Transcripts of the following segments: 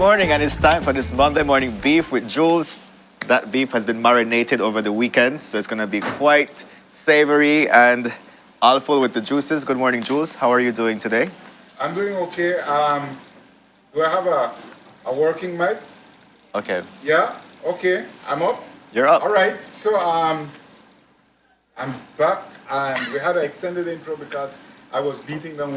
morning, and it's time for this Monday morning beef with Jules. That beef has been marinated over the weekend, so it's going to be quite savory and all full with the juices. Good morning, Jules. How are you doing today? I'm doing okay. Do I have a working mic? Okay, Yeah? Okay. I'm up. you're up. All right. So I'm back, and we had an extended intro because I was beating down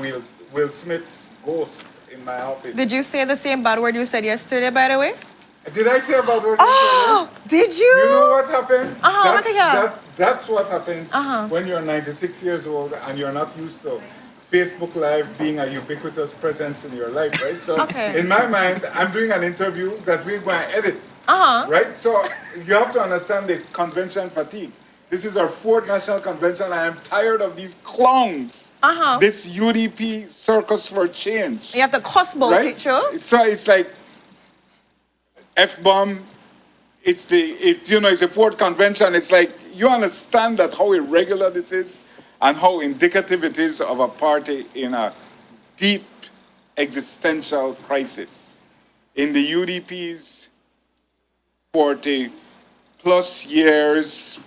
Will Smith's ghost in my office. Did you say the same bad word you said yesterday, by the way? Did I say about what Oh, did you? You know what happened? What the hell? That's what happens when you're 96 years old and you're not used to Facebook Live being a ubiquitous presence in your life, right? So Okay. in my mind, I'm doing an interview that we're going to edit, Uh-huh. right? So you have to understand the convention fatigue. This is our fourth national convention. I am tired of these clowns. This UDP circus for change. You have to cuss about Right? it, sure? So it's like F-bomb. It's a fourth convention. It's like, you understand that how irregular this is and how indicative it is of a party in a deep existential crisis. In the UDP's 40 plus years,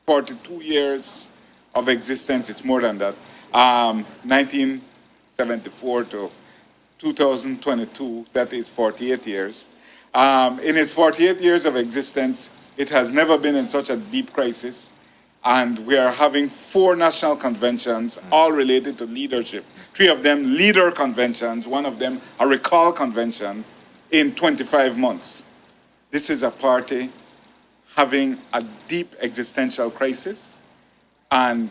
42 years of existence, it's more than that, 1974 to 2022, that is 48 years. In its 48 years of existence, it has never been in such a deep crisis. And we are having 4 national conventions, all related to leadership. 3 of them leader conventions, 1 of them a recall convention in 25 months. This is a party having a deep existential crisis, and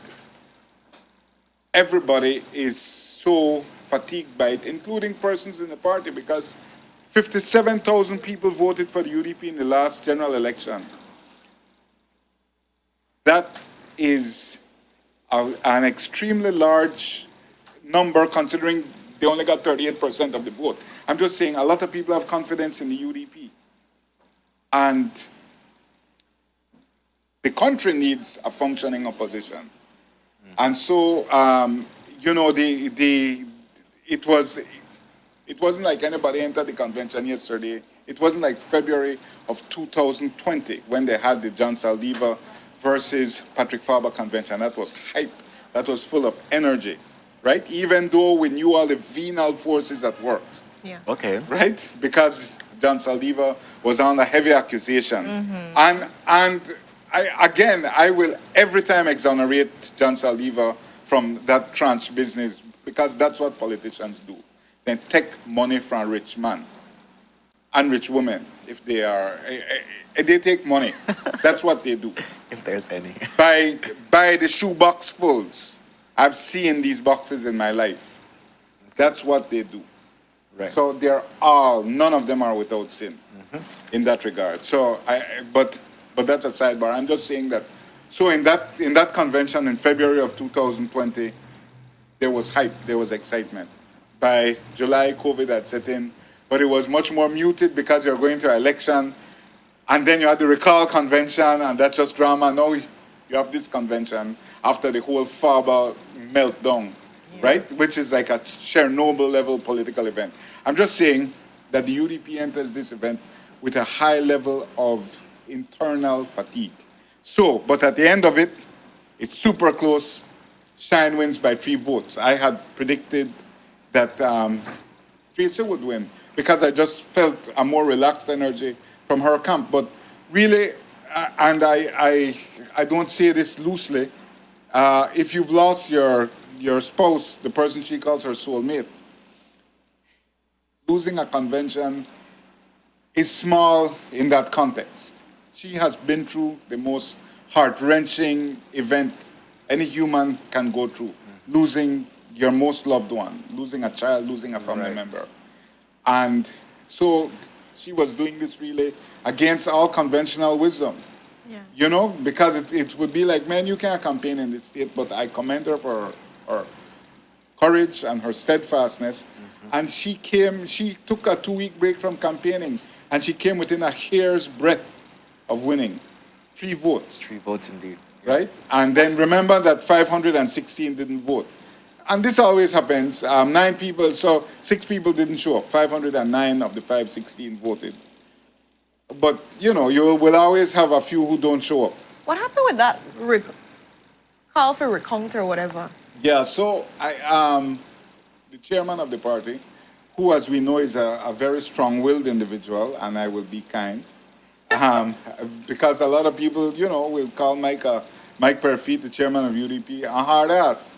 everybody is so fatigued by it, including persons in the party, because 57,000 people voted for the UDP in the last general election. That is an extremely large number, considering they only got 38% of the vote. I'm just saying a lot of people have confidence in the UDP. And the country needs a functioning opposition. And so, it wasn't like anybody entered the convention yesterday. It wasn't like February of 2020 when they had the John Saldivar versus Patrick Faber convention. That was hype. That was full of energy, right? Even though we knew all the venal forces at work. Yeah. Okay. Right? Because John Saldivar was on a heavy accusation. And I will every time exonerate John Saldivar from that tranche business, because that's what politicians do. They take money from rich men and rich women. If they are, they take money. That's what they do. If there's any. By the shoebox fulls. I've seen these boxes in my life. That's what they do. Right. So none of them are without sin in that regard. So but that's a sidebar. I'm just saying that. So in that convention in February of 2020, there was hype, there was excitement. By July, COVID had set in, but it was much more muted because you're going to an election, and then you had the recall convention, and that's just drama. Now you have this convention after the whole Faber meltdown, right? Which is like a Chernobyl level political event. I'm just saying that the UDP enters this event with a high level of internal fatigue. So, but at the end of it, it's super close. Shine wins by 3 votes. I had predicted that Frieza would win because I just felt a more relaxed energy from her camp. But really, and I don't say this loosely, if you've lost your spouse, the person she calls her soulmate, losing a convention is small in that context. She has been through the most heart-wrenching event any human can go through, losing your most loved one, losing a child, losing a family member. And so she was doing this really against all conventional wisdom. Yeah. You know, because it would be like, man, you can't campaign in this state, but I commend her for her courage and her steadfastness. And she took a 2-week break from campaigning, and she came within a hair's breadth of winning. 3 votes. 3 votes indeed. Right? And then remember that 516 didn't vote. and this always happens. 9 people, so 6 people didn't show up. 509 of the 516 voted. But you know, you will always have a few who don't show up. What happened with that call for recount or whatever? Yeah, so the chairman of the party, who, as we know, is a very strong-willed individual, and I will be kind, because a lot of people, you know, will call Mike Perfit, the chairman of UDP, a hard ass.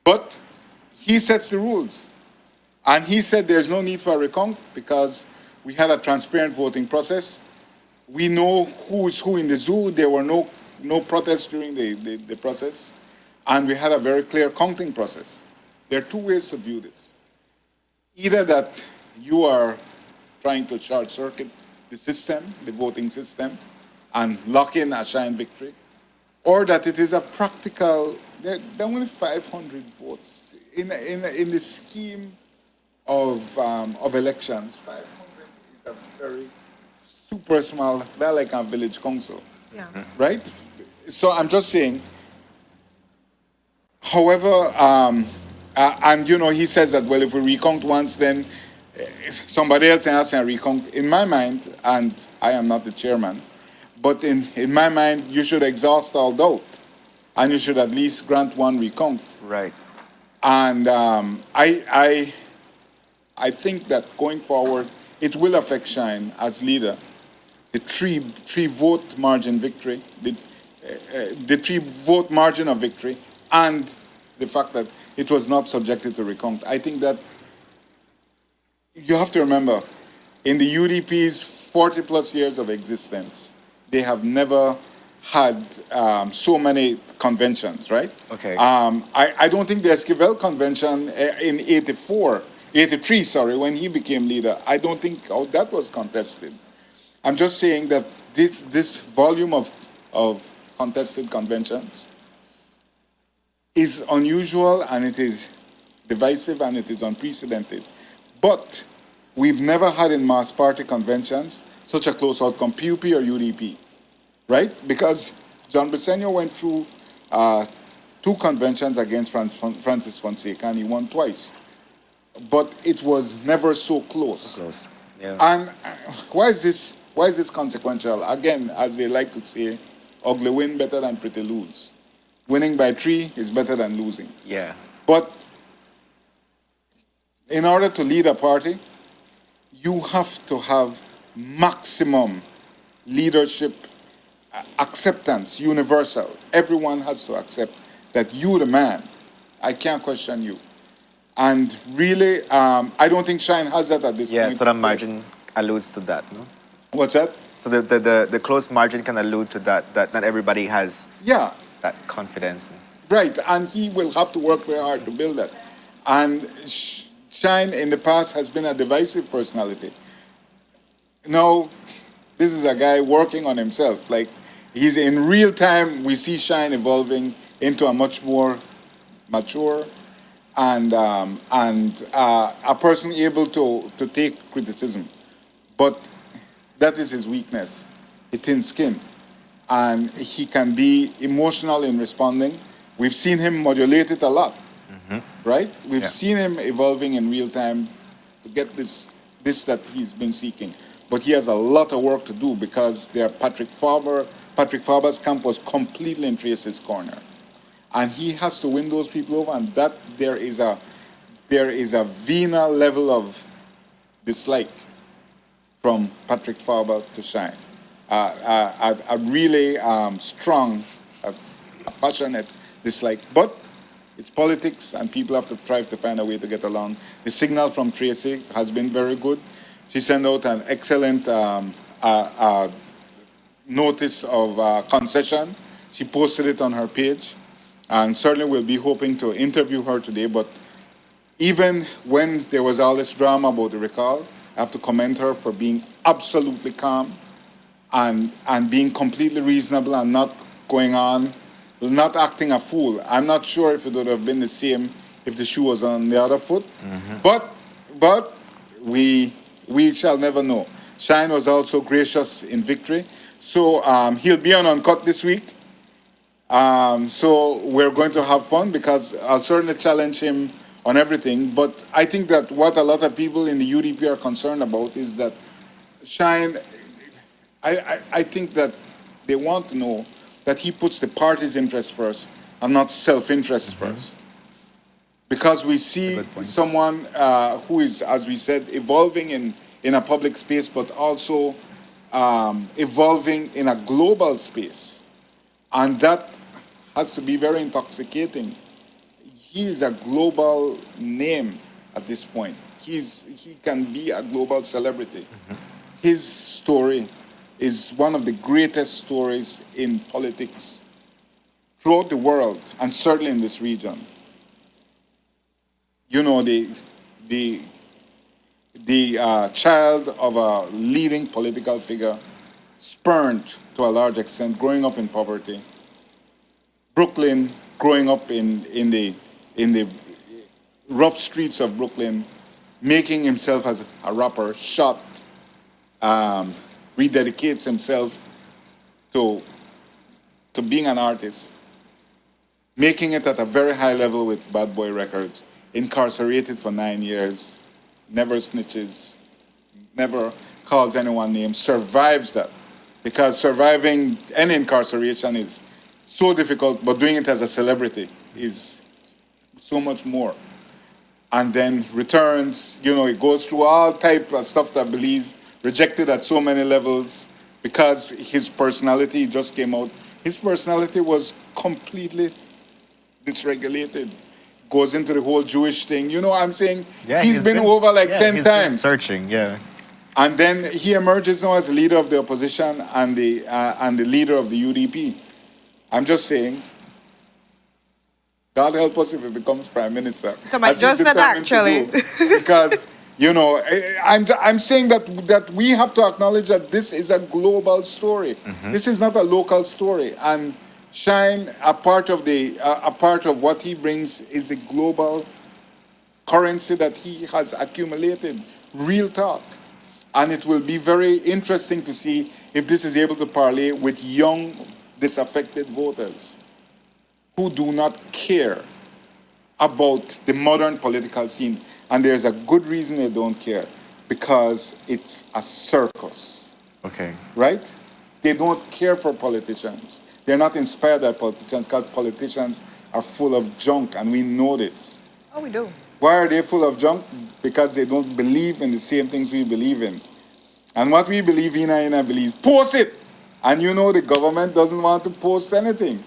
But he sets the rules. And he said there's no need for a recount because we had a transparent voting process. We know who's who in the zoo. There were no protests during the process. And we had a very clear counting process. There are two ways to view this. Either that you are trying to short circuit the system, the voting system, and lock in a Shine victory, or that it is a practical, there are only 500 votes. In the scheme of elections, 500 is a very super small, they're like a village council, Yeah. right? So I'm just saying, however, and you know, he says that, well, if we recount once, then somebody else has to recount. In my mind, and I am not the chairman, but in my mind, you should exhaust all doubt, and you should at least grant one recount. Right. And I think that going forward, it will affect Shine as leader. The three vote margin victory, the 3 vote margin of victory, and the fact that it was not subjected to recount. I think that you have to remember, in the UDP's 40 plus years of existence, they have never had so many conventions, right? Okay. I don't think the Esquivel convention in 83, sorry, when he became leader, I don't think that was contested. I'm just saying that this volume of contested conventions is unusual, and it is divisive, and it is unprecedented. But we've never had in mass party conventions such a close outcome, PUP or UDP, right? Because John Briceño went through 2 conventions against Francis Fonseca, and he won twice. But it was never so close. Close. Yeah. And why is this consequential? Again, as they like to say, ugly win better than pretty lose. Winning by 3 is better than losing. Yeah. But in order to lead a party, you have to have maximum leadership acceptance, universal. Everyone has to accept that you, the man, I can't question you. And really, I don't think Shine has that at this Yeah, point. so the margin alludes to that, no? What's that? So the close margin can allude to that not everybody has Yeah, that confidence. right. And he will have to work very hard to build that. And Shine in the past has been a divisive personality. Now, this is a guy working on himself. Like, he's in real time, we see Shine evolving into a much more mature and a person able to take criticism. But that is his weakness, a thin skin. And he can be emotional in responding. We've seen him modulate it a lot, right? We've seen him evolving in real time to get this that he's been seeking. But he has a lot of work to do because Patrick Faber's camp was completely in Tracy's corner. And he has to win those people over, and that there is a venal level of dislike from Patrick Faber to Shine. A really strong, a passionate dislike. But it's politics, and people have to try to find a way to get along. The signal from Tracy has been very good. She sent out an excellent notice of concession. She posted it on her page. And certainly we'll be hoping to interview her today. But even when there was all this drama about the recall, I have to commend her for being absolutely calm and being completely reasonable and not going on, not acting a fool. I'm not sure if it would have been the same if the shoe was on the other foot. But we shall never know. Shine was also gracious in victory. So he'll be on Uncut this week. So we're going to have fun because I'll certainly challenge him on everything. But I think that what a lot of people in the UDP are concerned about is that Shine, I think that they want to know that he puts the party's interest first and not self-interest first. Because we see good point. someone who is, as we said, evolving in a public space, but also evolving in a global space. And that has to be very intoxicating. He is a global name at this point. He can be a global celebrity. His story is one of the greatest stories in politics throughout the world, and certainly in this region. You know, the child of a leading political figure, spurned to a large extent, growing up in poverty. Brooklyn, growing up in the rough streets of Brooklyn, making himself as a rapper, shot, rededicates himself to being an artist, making it at a very high level with Bad Boy Records, incarcerated for 9 years, never snitches, never calls anyone names, survives that. Because surviving any incarceration is so difficult, but doing it as a celebrity is so much more. And then returns, you know, it goes through all type of stuff that believes, rejected at so many levels because his personality just came out. His personality was completely dysregulated. Goes into the whole Jewish thing. You know what I'm saying? Yeah, he's been over like 10 he's been times. searching, yeah. And then he emerges now as the leader of the opposition and the leader of the UDP. I'm just saying, God help us if he becomes prime minister. So my as he's just that determined to actually. do. Because, you know, I'm saying that we have to acknowledge that this is a global story. This is not a local story. And Shine, a part of what he brings is the global currency that he has accumulated. Real talk. And it will be very interesting to see if this is able to parlay with young, disaffected voters who do not care about the modern political scene. And there's a good reason they don't care, because it's a circus, Okay. right? They don't care for politicians. They're not inspired by politicians because politicians are full of junk, and we know this. Oh, we do. Why are they full of junk? Because they don't believe in the same things we believe in. And what we believe in, I believe, post it. And you know the government doesn't want to post anything,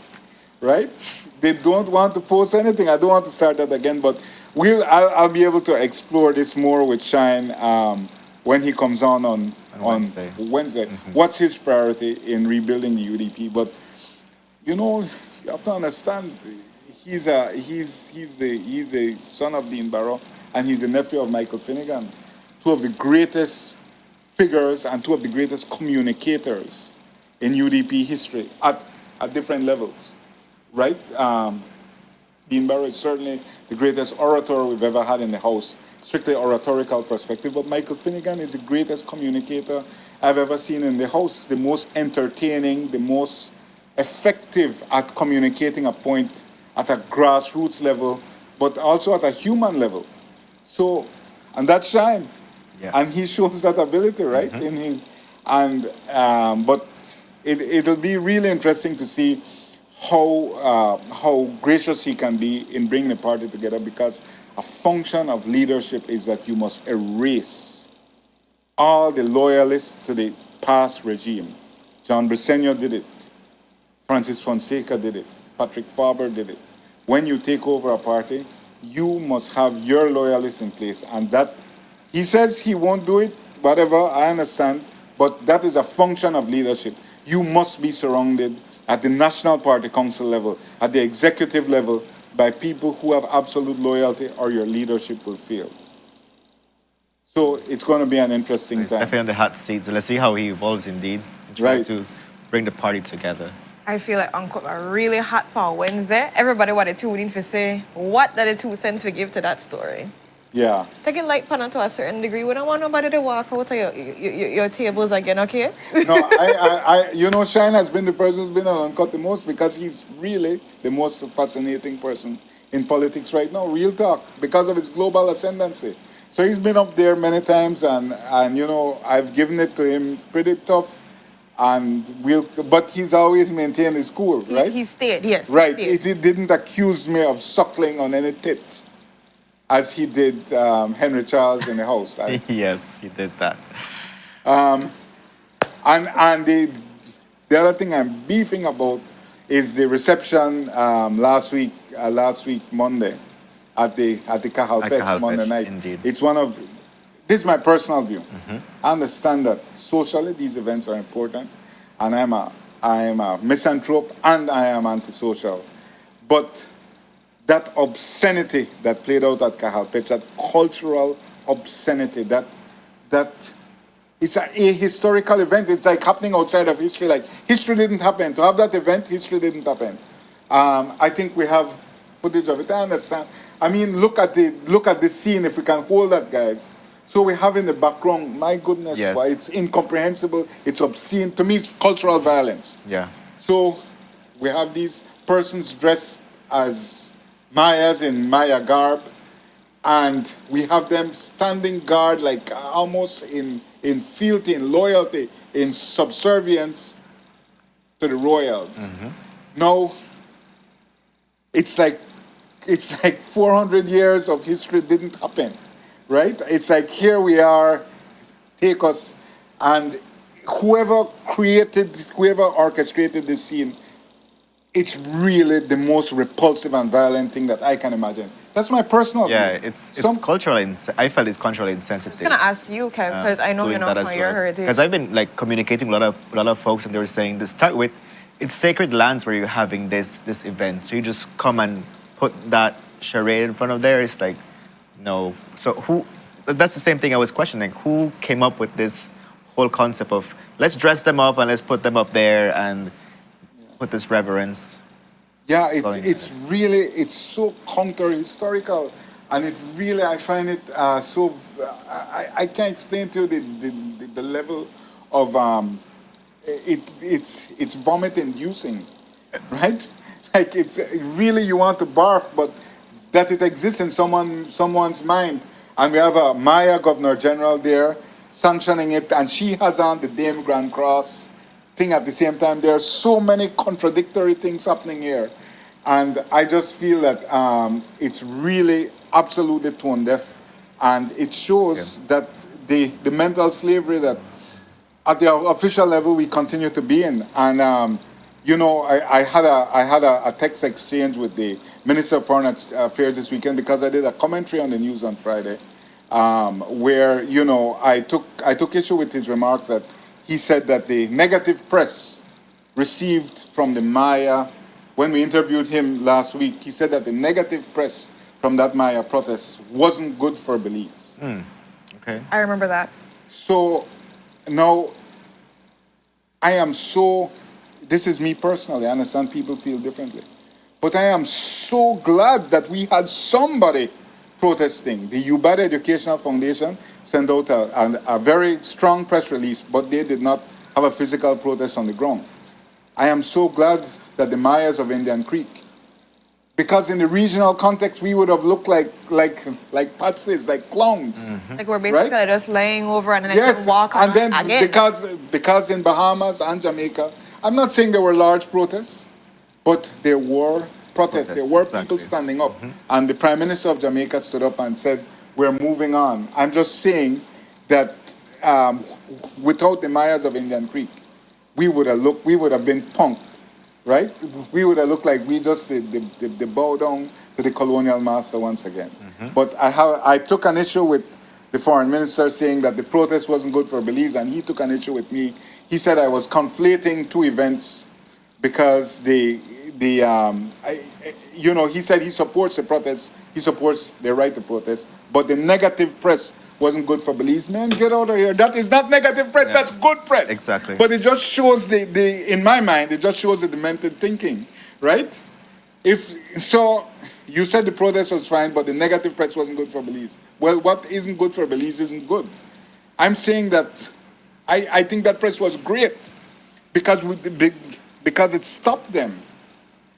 right? They don't want to post anything. I don't want to start that again, but I'll be able to explore this more with Shine when he comes on Wednesday. What's his priority in rebuilding the UDP? But you know, you have to understand, he's the son of Dean Barrow, and he's the nephew of Michael Finnegan, two of the greatest figures and two of the greatest communicators in UDP history at different levels, right? Dean Barrow is certainly the greatest orator we've ever had in the House, strictly oratorical perspective, but Michael Finnegan is the greatest communicator I've ever seen in the House, the most entertaining, the most effective at communicating a point at a grassroots level, but also at a human level. So, and that's Shine. Yeah. And he shows that ability, right? In his, and but it'll be really interesting to see how gracious he can be in bringing the party together, because a function of leadership is that you must erase all the loyalists to the past regime. John Briceño did it. Francis Fonseca did it. Patrick Faber did it. When you take over a party, you must have your loyalists in place. And that, he says he won't do it, whatever, I understand, but that is a function of leadership. You must be surrounded at the National Party Council level, at the executive level, by people who have absolute loyalty, or your leadership will fail. So it's going to be an interesting He's time. definitely on the hot seat, so let's see how he evolves indeed. And try Right. to bring the party together. I feel like Uncle a really hot power Wednesday. Everybody what they tune in for say, what that the 2 cents we give to that story? Yeah. Take it light pan to a certain degree. We don't want nobody to walk out of your tables again, okay? No, Shine has been the person who's been uncut the most because he's really the most fascinating person in politics right now. Real talk, because of his global ascendancy. So he's been up there many times, and I've given it to him pretty tough, but he's always maintained his cool, right? He stayed, yes. Right. He stayed. He didn't accuse me of suckling on any tit, as he did Henry Charles in the House. Yes, he did that. And the other thing I'm beefing about is the reception last week Monday at the Cajalpech Monday night. Indeed. It's this is my personal view. I understand that socially these events are important, and I am a misanthrope and I am antisocial, but that obscenity that played out at Cajalpech, that cultural obscenity, that it's a historical event. It's like happening outside of history. Like history didn't happen. To have that event, history didn't happen. I think we have footage of it. I understand. I mean, look at the scene. If we can hold that, guys. So we have in the background. My goodness, Yes. boy, it's incomprehensible. It's obscene. To me, it's cultural violence. Yeah. So we have these persons dressed as Mayas in Maya garb, and we have them standing guard, like almost in fealty, in loyalty, in subservience to the royals. Now, it's like 400 years of history didn't happen, right? It's like here we are, take us, and whoever orchestrated this scene, it's really the most repulsive and violent thing that I can imagine. That's my personal Yeah, view. it's culturally. I felt it's culturally insensitive. I'm gonna ask you, Kev, because I know you're not from your heritage. Because I've been like communicating with a lot of folks, and they were saying to start with, it's sacred lands where you're having this event. So you just come and put that charade in front of there. It's like, no. So who? That's the same thing I was questioning. Who came up with this whole concept of let's dress them up and let's put them up there and put this reverence? Yeah, it's so counter-historical, and it really, I find it I can't explain to you the level of it's vomit-inducing, right? Like it's really, you want to barf, but that it exists in someone's mind, and we have a Maya Governor General there sanctioning it, and she has on the Dame Grand Cross thing at the same time. There are so many contradictory things happening here. And I just feel that it's really absolutely tone deaf. And it shows that the mental slavery that at the official level we continue to be in. And, I had a text exchange with the Minister of Foreign Affairs this weekend because I did a commentary on the news on Friday where, I took issue with his remarks that he said that the negative press received from the Maya, when we interviewed him last week, he said that the negative press from that Maya protest wasn't good for Belize. Okay. I remember that. So now this is me personally, I understand people feel differently, but I am so glad that we had somebody protesting. The Ubada Educational Foundation sent out a very strong press release, but they did not have a physical protest on the ground. I am so glad that the Mayas of Indian Creek, because in the regional context, we would have looked like patsies, like clowns. Like we're basically Right? just laying over and then Yes, walk on and then again. because in Bahamas and Jamaica, I'm not saying there were large protests, but there were protests. There were people Exactly. standing up, and the Prime Minister of Jamaica stood up and said, "We're moving on." I'm just saying that without the Mayas of Indian Creek, we would have been punked, right? We would have looked like we just the bow down to the colonial master once again. But I took an issue with the foreign minister saying that the protest wasn't good for Belize, and he took an issue with me. He said I was conflating two events because he said he supports the protest, he supports the right to protest, but the negative press wasn't good for Belize. Man, get out of here. That is not negative press, that's good press. Exactly. But it just shows in my mind, it just shows the demented thinking, right? you said the protest was fine, but the negative press wasn't good for Belize. Well, what isn't good for Belize isn't good. I'm saying that I think that press was great because because it stopped them.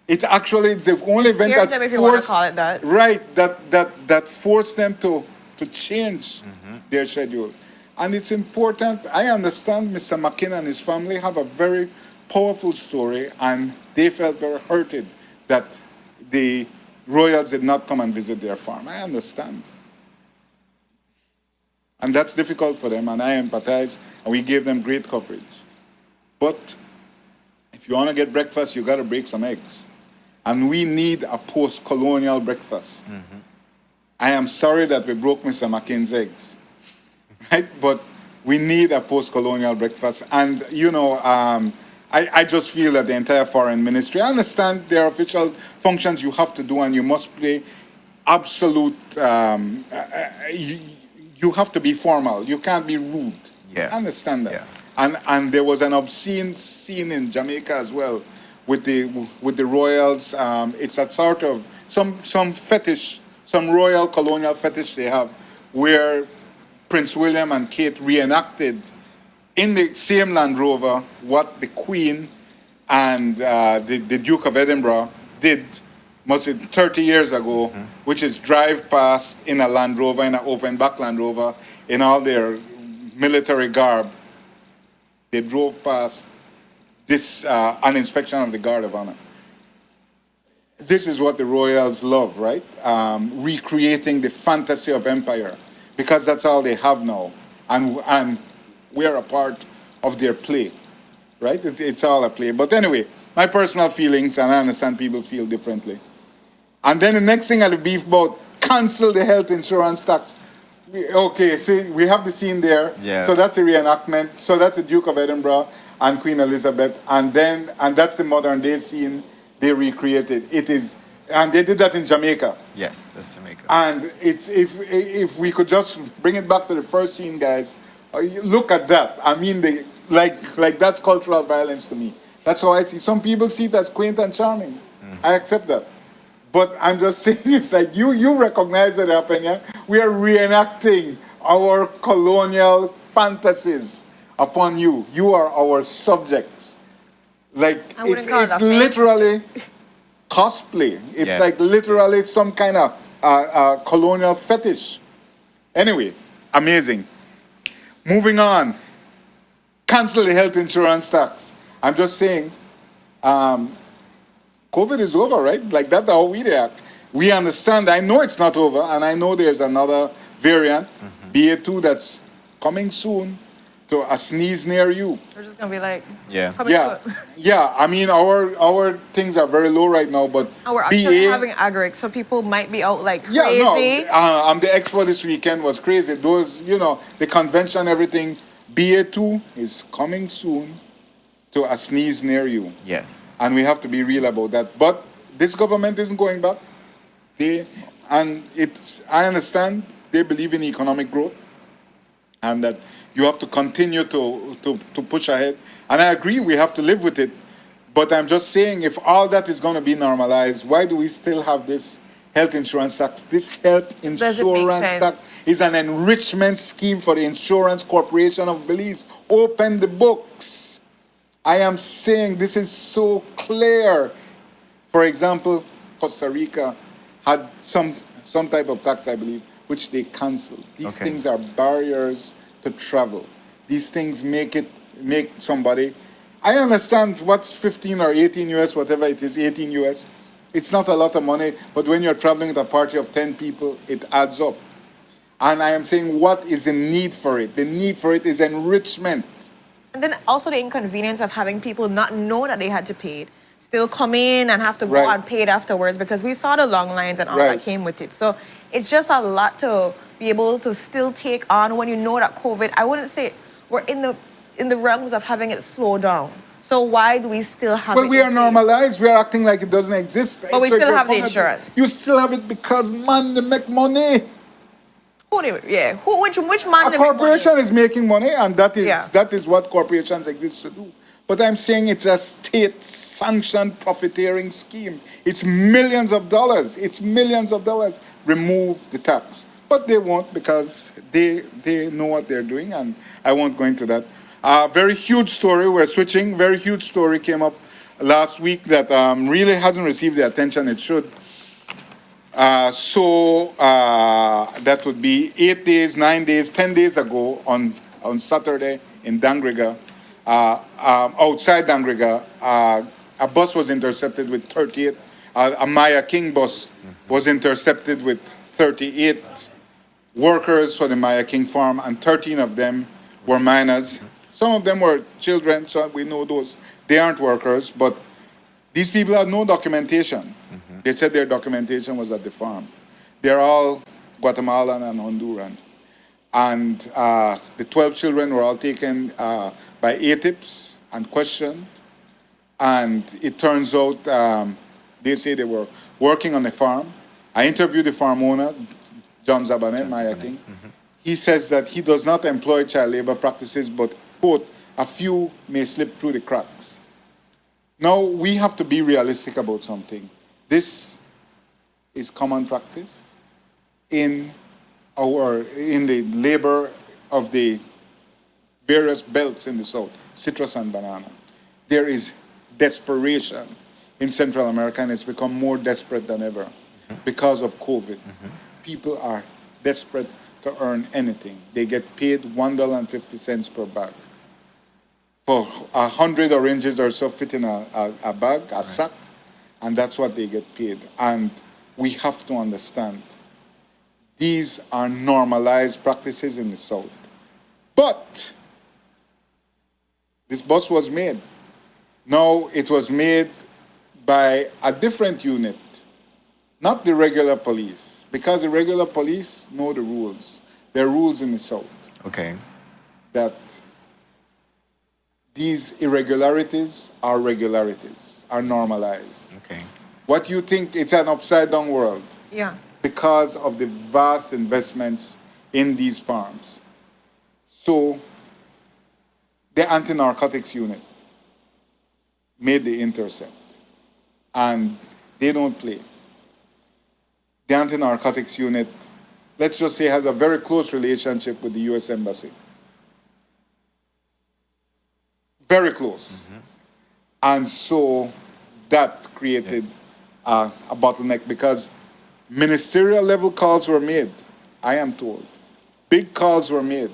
It actually it's the only event Scared that them, if you want to forced call it that. right that forced them to change their schedule. And it's important. I understand Mr. McKin and his family have a very powerful story, and they felt very hurted that the royals did not come and visit their farm. I understand. And that's difficult for them, and I empathize, and we gave them great coverage. But if you want to get breakfast, you got to break some eggs. And we need a post-colonial breakfast. I am sorry that we broke Mr. McKin's eggs, right? But we need a post-colonial breakfast. And, I just feel that the entire foreign ministry, I understand there are official functions you have to do, and you must play absolute, you have to be formal. You can't be rude. Yeah. I understand that. Yeah. And there was an obscene scene in Jamaica as well with the royals. It's a sort of some fetish, some royal colonial fetish they have, where Prince William and Kate reenacted in the same Land Rover what the Queen and the Duke of Edinburgh did, must be 30 years ago, which is drive past in a Land Rover, in an open back Land Rover, in all their military garb. They drove past this an inspection of the Guard of Honor. This is what the royals love, right? Recreating the fantasy of empire, because that's all they have now, and we're a part of their play, right? It's all a play. But anyway, my personal feelings, and I understand people feel differently. And then the next thing I'll beef about, cancel the health insurance tax. Okay, see, we have the scene there. Yeah. So that's a reenactment. So that's the Duke of Edinburgh and Queen Elizabeth. And that's the modern day scene they recreated. It is, and they did that in Jamaica. Yes, that's Jamaica. And it's if we could just bring it back to the first scene, guys. Look at that. I mean, like that's cultural violence to me. That's how I see. Some people see it as quaint and charming. I accept that. But I'm just saying, it's like you recognize it happened, yeah? We are reenacting our colonial fantasies upon you. You are our subjects. Like, it's literally cosplay. It's like literally some kind of colonial fetish. Anyway, amazing. Moving on. Cancel the health insurance tax. I'm just saying, COVID is over, right? Like, that's how we react. We understand. I know it's not over, and I know there's another variant, BA2, that's coming soon to a sneeze near you. We're just gonna be like, yeah. I mean, our things are very low right now, but and we're actually having agric, so people might be out like crazy. The expo this weekend was crazy. Those, the convention, everything. BA2 is coming soon to a sneeze near you. Yes. And we have to be real about that. But this government isn't going back. I understand they believe in economic growth and that you have to continue to push ahead. And I agree, we have to live with it. But I'm just saying, if all that is going to be normalized, why do we still have this health insurance tax? This health insurance tax is an enrichment scheme for the Insurance Corporation of Belize. Open the books. I am saying this is so clear. For example, Costa Rica had some type of tax, I believe, which they canceled. These things are barriers to travel. These things make somebody. I understand what's 15 or 18 US, whatever it is, 18 US. It's not a lot of money, but when you're traveling with a party of 10 people, it adds up. And I am saying, what is the need for it? The need for it is enrichment. And then also the inconvenience of having people not know that they had to pay it, still come in and have to go and pay it afterwards, because we saw the long lines and all that came with it. So it's just a lot to be able to still take on when you know that COVID, I wouldn't say we're in the realms of having it slow down. So why do we still have it? Well, we are normalized. We are acting like it doesn't exist. But we still have the insurance. You still have it because, man, they make money. Which man? A corporation is making money, and that is what corporations exist to do. But I'm saying it's a state-sanctioned profiteering scheme. It's millions of dollars. It's millions of dollars. Remove the tax. But they won't because they know what they're doing, and I won't go into that. Very huge story. We're switching. Very huge story came up last week that really hasn't received the attention it should. That would be 8 days, 9 days, 10 days ago on Saturday in Dangriga, outside Dangriga, a bus was intercepted with 38, a Maya King bus was intercepted with 38 workers for the Maya King farm, and 13 of them were minors. Some of them were children, so we know those. They aren't workers, but these people had no documentation. They said their documentation was at the farm. They're all Guatemalan and Honduran. And the 12 children were all taken by ATIPs and questioned. And it turns out they say they were working on the farm. I interviewed the farm owner, John Zabanet, Maya King. He says that he does not employ child labor practices, but, quote, a few may slip through the cracks. Now, we have to be realistic about something. This is common practice in the labor of the various belts in the South, citrus and banana. There is desperation in Central America, and it's become more desperate than ever because of COVID. People are desperate to earn anything. They get paid $1.50 per bag. For 100 oranges or so fit in a bag, a sack, and that's what they get paid. And we have to understand these are normalized practices in the South. But this bus was made. Now it was made by a different unit, not the regular police, because the regular police know the rules. There are rules in the South. Okay. That these irregularities are regularities, are normalized. Okay. What you think, it's an upside-down world. Yeah. Because of the vast investments in these farms. So the anti-narcotics unit made the intercept, and they don't play. The anti-narcotics unit, let's just say, has a very close relationship with the U.S. Embassy. Very close. And so that created a bottleneck because ministerial level calls were made, I am told. Big calls were made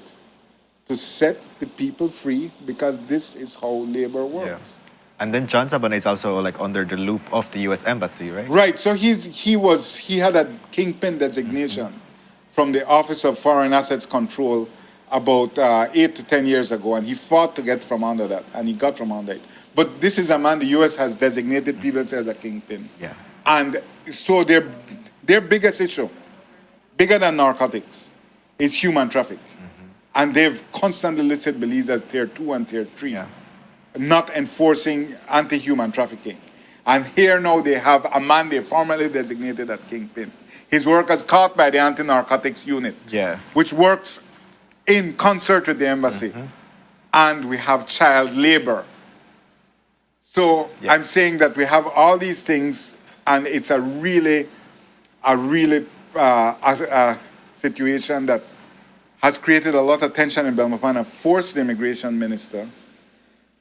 to set the people free because this is how labor works. Yeah. And then John Sabana is also like under the loop of the U.S. Embassy, right? Right. So he had a kingpin designation from the Office of Foreign Assets Control about 8 to 10 years ago, and he fought to get from under that, and he got from under it. But this is a man the U.S. has designated previously as a kingpin. Yeah. And so their biggest issue, bigger than narcotics, is human traffic. And they've constantly listed Belize as tier 2 and tier 3, not enforcing anti-human trafficking. And here now they have a man they formally designated as kingpin. His work is caught by the anti-narcotics unit, which works in concert with the embassy. And we have child labor. So I'm saying that we have all these things, and it's a really situation that has created a lot of tension in Belmopan and forced the immigration minister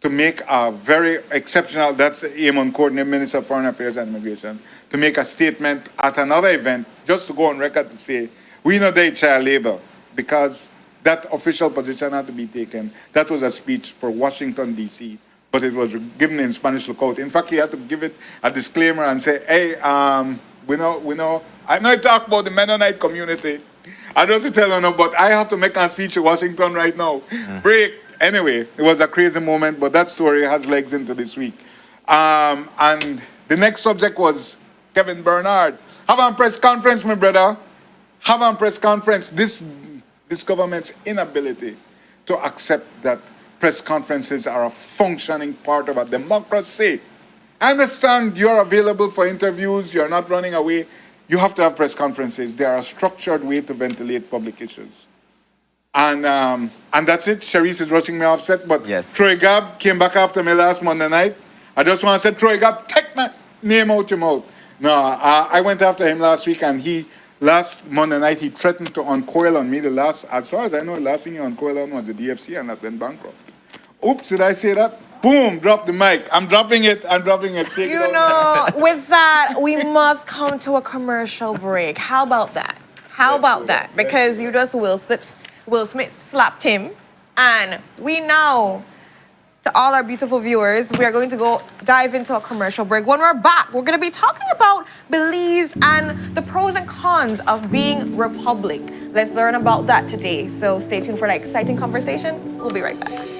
to make a very exceptional, that's Eamon Courtney, Minister of Foreign Affairs and Immigration, to make a statement at another event, just to go on record to say, we know they child labor, because that official position had to be taken. That was a speech for Washington, D.C., but it was given in Spanish lookout. In fact, he had to give it a disclaimer and say, hey, we know, I know I talk about the Mennonite community. I don't tell you no, but I have to make a speech in Washington right now. Break. Anyway, it was a crazy moment, but that story has legs into this week. And the next subject was Kevin Bernard. Have a press conference, my brother. Have a press conference. This government's inability to accept that press conferences are a functioning part of a democracy. I understand you're available for interviews, you're not running away. You have to have press conferences. They are a structured way to ventilate public issues. And that's it. Sharice is rushing me off set. But Yes. Troy Gab came back after me last Monday night. I just want to say, Troy Gab, take my name out your mouth. No, I went after him last week, and last Monday night, he threatened to uncoil on me. As far as I know, the last thing he uncoiled on was the DFC, and that went bankrupt. Oops, did I say that? Boom, drop the mic. I'm dropping it. Take You it know, with that, we must come to a commercial break. How about that? How about that? Because you just Will Smith slapped him. And we now, to all our beautiful viewers, we are going to go dive into a commercial break. When we're back, we're going to be talking about Belize and the pros and cons of being Republic. Let's learn about that today. So stay tuned for that exciting conversation. We'll be right back.